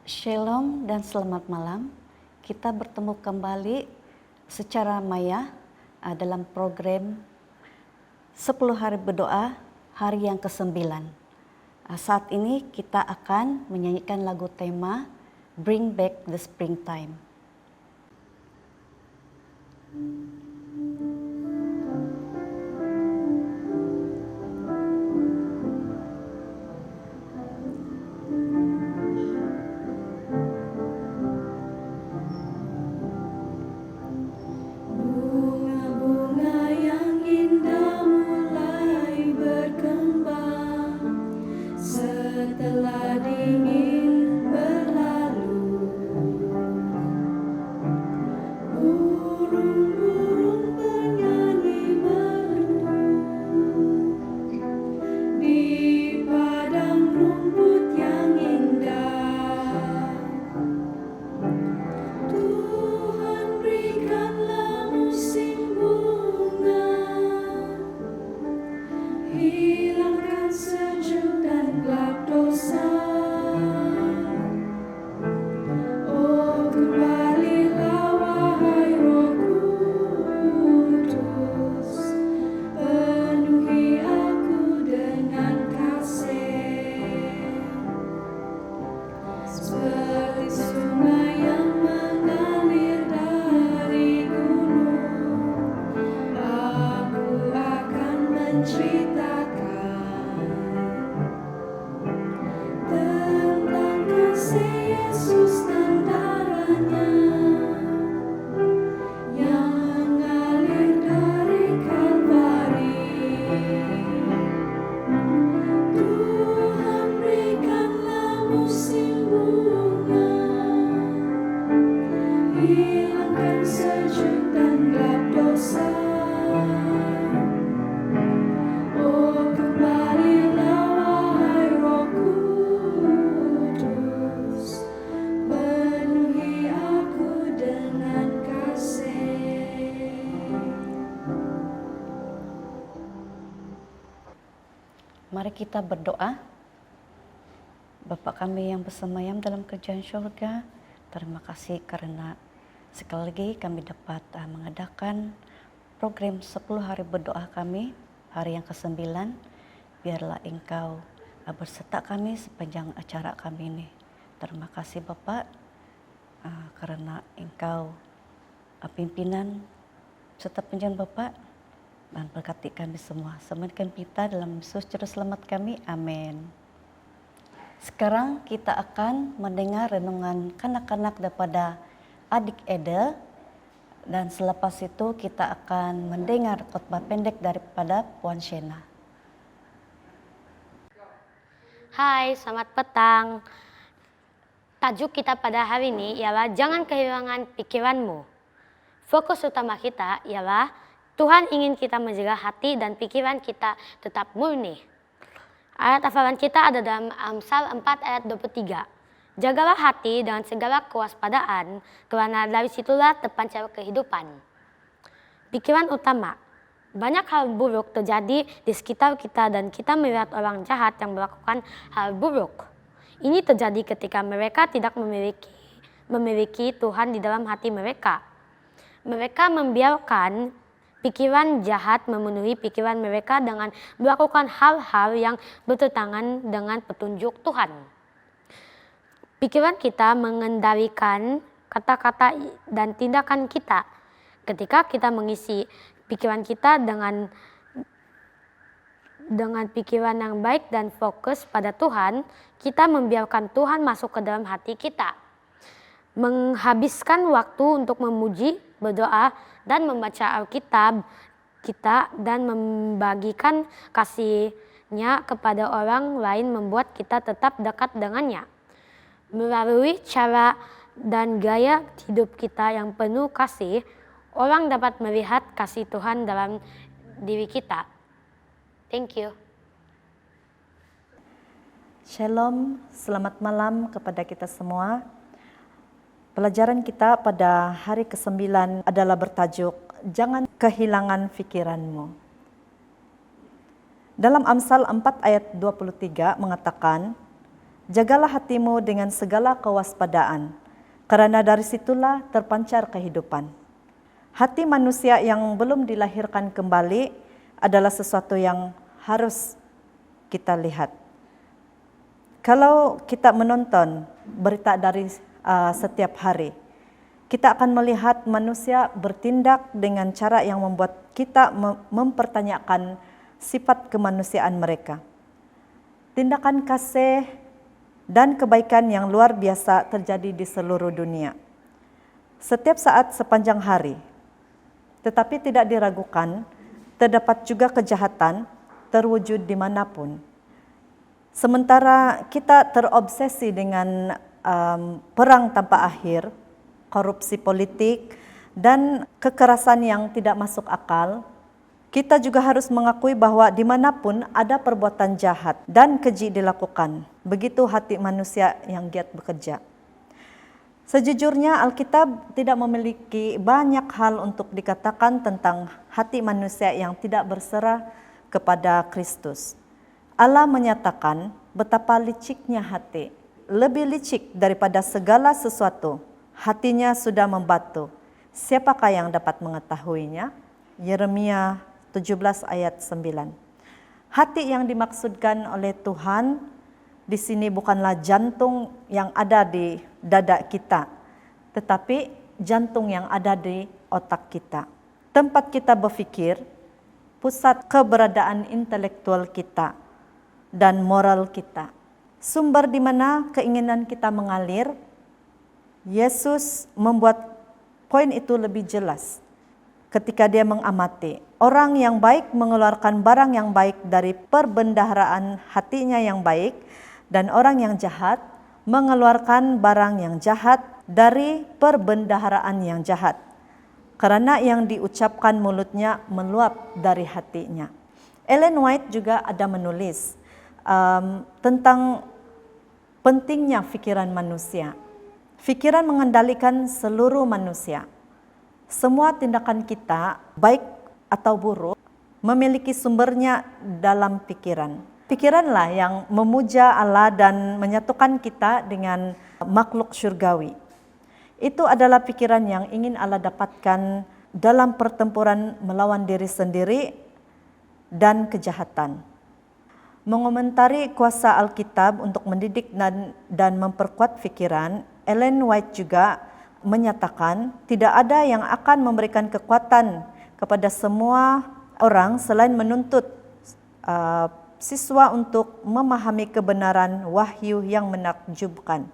Shalom dan selamat malam. Kita bertemu kembali secara maya dalam program 10 hari berdoa hari yang ke-9. Saat ini kita akan menyanyikan lagu tema Bring Back the Springtime. Mari kita berdoa. Bapa kami yang bersemayam dalam kerajaan surga, terima kasih karena sekali lagi kami dapat mengadakan program 10 hari berdoa kami, hari yang ke-9. Biarlah Engkau berserta kami sepanjang acara kami ini. Terima kasih Bapak karena Engkau pimpinan serta penjaga Bapak, dan berkati kami semua. Selamatkan kita dalam Yesus Juru Selamat kami. Amin. Sekarang kita akan mendengar renungan kanak-kanak daripada adik Edel. Dan selepas itu kita akan mendengar khotbah pendek daripada Puan Shena. Hai, selamat petang. Tajuk kita pada hari ini ialah jangan kehilangan pikiranmu. Fokus utama kita ialah Tuhan ingin kita menjaga hati dan pikiran kita tetap murni. Ayat hafalan kita ada dalam Amsal 4 ayat 23. Jagalah hati dengan segala kewaspadaan, karena dari situlah terpancar kehidupan. Pikiran utama. Banyak hal buruk terjadi di sekitar kita dan kita melihat orang jahat yang melakukan hal buruk. Ini terjadi ketika mereka tidak memiliki Tuhan di dalam hati mereka. Mereka membiarkan pikiran jahat memenuhi pikiran mereka dengan melakukan hal-hal yang bertentangan dengan petunjuk Tuhan. Pikiran kita mengendalikan kata-kata dan tindakan kita. Ketika kita mengisi pikiran kita dengan pikiran yang baik dan fokus pada Tuhan, kita membiarkan Tuhan masuk ke dalam hati kita. Menghabiskan waktu untuk memuji, berdoa, dan membaca Alkitab kita dan membagikan kasih-Nya kepada orang lain membuat kita tetap dekat dengannya. Melalui cara dan gaya hidup kita yang penuh kasih, orang dapat melihat kasih Tuhan dalam diri kita. Thank you. Shalom, selamat malam kepada kita semua. Pelajaran kita pada hari ke-9 adalah bertajuk Jangan Kehilangan Pikiranmu. Dalam Amsal 4 ayat 23 mengatakan, Jagalah hatimu dengan segala kewaspadaan, karena dari situlah terpancar kehidupan. Hati manusia yang belum dilahirkan kembali adalah sesuatu yang harus kita lihat. Kalau kita menonton berita dari setiap hari, kita akan melihat manusia bertindak dengan cara yang membuat kita mempertanyakan sifat kemanusiaan mereka. Tindakan kasih dan kebaikan yang luar biasa terjadi di seluruh dunia. Setiap saat sepanjang hari. Tetapi tidak diragukan, terdapat juga kejahatan terwujud dimanapun. Sementara kita terobsesi dengan perang tanpa akhir, korupsi politik, dan kekerasan yang tidak masuk akal, kita juga harus mengakui bahwa dimanapun ada perbuatan jahat dan keji dilakukan. Begitu hati manusia yang giat bekerja. Sejujurnya Alkitab tidak memiliki banyak hal untuk dikatakan tentang hati manusia yang tidak berserah kepada Kristus. Allah menyatakan betapa liciknya hati, lebih licik daripada segala sesuatu. Hatinya sudah membatu. Siapakah yang dapat mengetahuinya? Yeremia 17 ayat 9. Hati yang dimaksudkan oleh Tuhan di sini bukanlah jantung yang ada di dada kita, tetapi jantung yang ada di otak kita. Tempat kita berpikir, pusat keberadaan intelektual kita dan moral kita. Sumber di mana keinginan kita mengalir, Yesus membuat poin itu lebih jelas ketika dia mengamati. Orang yang baik mengeluarkan barang yang baik dari perbendaharaan hatinya yang baik, dan orang yang jahat mengeluarkan barang yang jahat dari perbendaharaan yang jahat. Karena yang diucapkan mulutnya meluap dari hatinya. Ellen White juga ada menulis tentang pentingnya pikiran manusia. Pikiran mengendalikan seluruh manusia. Semua tindakan kita, baik atau buruk, memiliki sumbernya dalam pikiran. Pikiranlah yang memuja Allah dan menyatukan kita dengan makhluk syurgawi. Itu adalah pikiran yang ingin Allah dapatkan dalam pertempuran melawan diri sendiri dan kejahatan. Mengomentari kuasa Alkitab untuk mendidik dan memperkuat pikiran, Ellen White juga menyatakan tidak ada yang akan memberikan kekuatan kepada semua orang selain menuntut siswa untuk memahami kebenaran wahyu yang menakjubkan.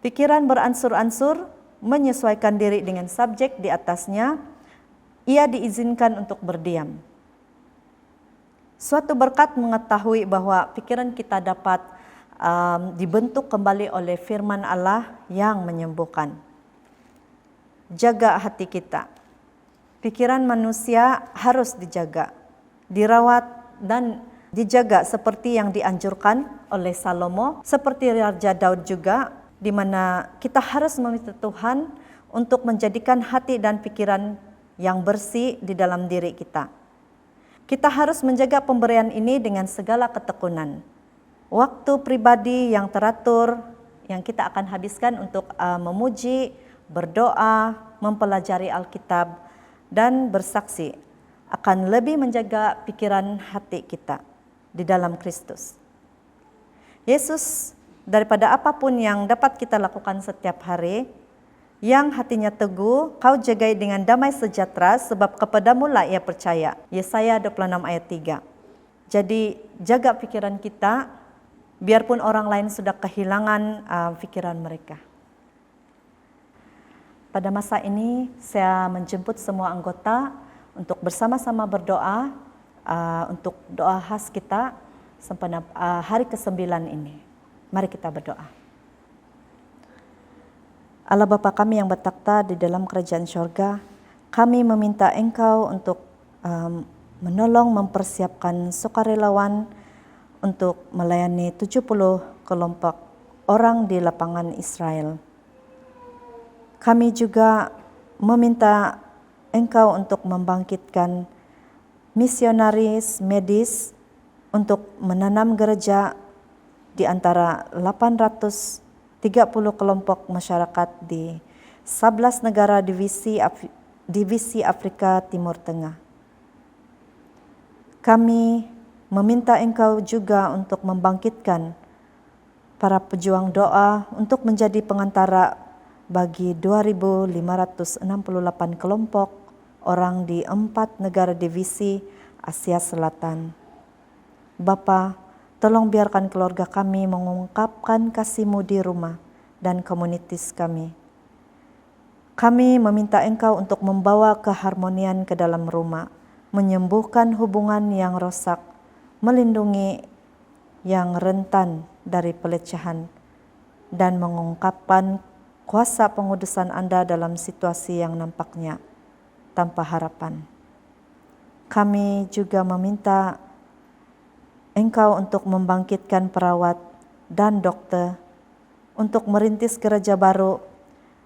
Pikiran beransur-ansur menyesuaikan diri dengan subjek di atasnya, ia diizinkan untuk berdiam. Suatu berkat mengetahui bahwa pikiran kita dapat dibentuk kembali oleh firman Allah yang menyembuhkan. Jaga hati kita. Pikiran manusia harus dijaga, dirawat dan dijaga seperti yang dianjurkan oleh Salomo, seperti Raja Daud juga, di mana kita harus meminta Tuhan untuk menjadikan hati dan pikiran yang bersih di dalam diri kita. Kita harus menjaga pemberian ini dengan segala ketekunan. Waktu pribadi yang teratur yang kita akan habiskan untuk memuji, berdoa, mempelajari Alkitab, dan bersaksi akan lebih menjaga pikiran hati kita di dalam Kristus. Yesus, daripada apapun yang dapat kita lakukan setiap hari, yang hatinya teguh, kau jagai dengan damai sejahtera, sebab kepadamulah ia percaya. Yesaya 26 ayat 3. Jadi jaga pikiran kita, biarpun orang lain sudah kehilangan pikiran mereka. Pada masa ini saya menjemput semua anggota untuk bersama-sama berdoa untuk doa khas kita sempena hari ke-9 ini. Mari kita berdoa. Allah Bapa kami yang bertakhta di dalam kerajaan syurga, kami meminta Engkau untuk menolong mempersiapkan sukarelawan untuk melayani 70 kelompok orang di lapangan Israel. Kami juga meminta Engkau untuk membangkitkan misionaris medis untuk menanam gereja di antara 830 kelompok masyarakat di 11 negara divisi Afrika Timur Tengah. Kami meminta Engkau juga untuk membangkitkan para pejuang doa untuk menjadi pengantara bagi 2.568 kelompok orang di 4 negara divisi Asia Selatan. Bapa, tolong biarkan keluarga kami mengungkapkan kasih-Mu di rumah dan komunitas kami. Kami meminta Engkau untuk membawa keharmonian ke dalam rumah, menyembuhkan hubungan yang rosak, melindungi yang rentan dari pelecehan, dan mengungkapkan kuasa pengudusan Anda dalam situasi yang nampaknya tanpa harapan. Kami juga meminta Engkau untuk membangkitkan perawat dan dokter untuk merintis gereja baru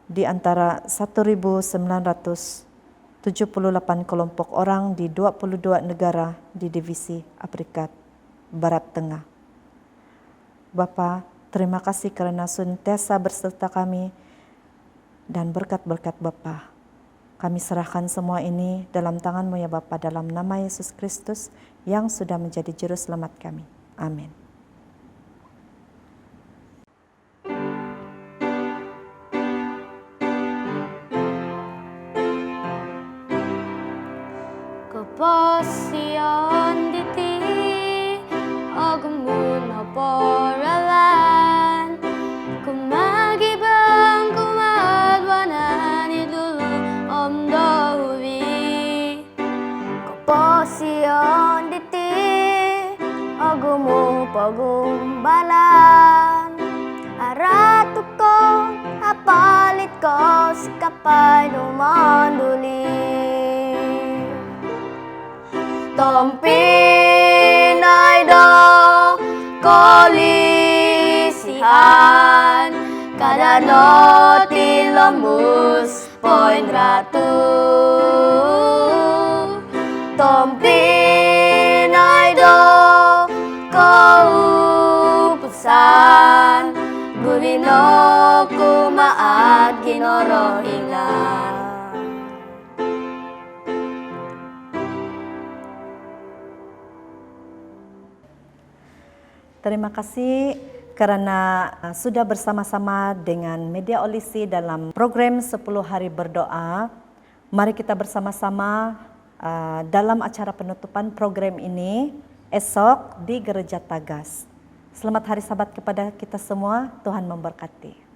di antara 1.978 kelompok orang di 22 negara di divisi Afrika Barat Tengah. Bapa, terima kasih karena senantiasa berserta kami dan berkat-berkat Bapa. Kami serahkan semua ini dalam tangan-Mu ya Bapa, dalam nama Yesus Kristus yang sudah menjadi juru selamat kami. Amin. Keposian diti agmuna poralan kumagibang kumadwanan idulu om dahubi. Keposian diti agumu pagumbalan aratu ko apalit ko sikapay lumanduli. Tompinay do kolisihan kada no tilambus poin ratu. Tompinay do kaupusan gulino kumaat ginorohingan. Terima kasih karena sudah bersama-sama dengan Media Olisi dalam program 10 Hari Berdoa. Mari kita bersama-sama dalam acara penutupan program ini esok di Gereja Tagas. Selamat Hari Sabat kepada kita semua, Tuhan memberkati.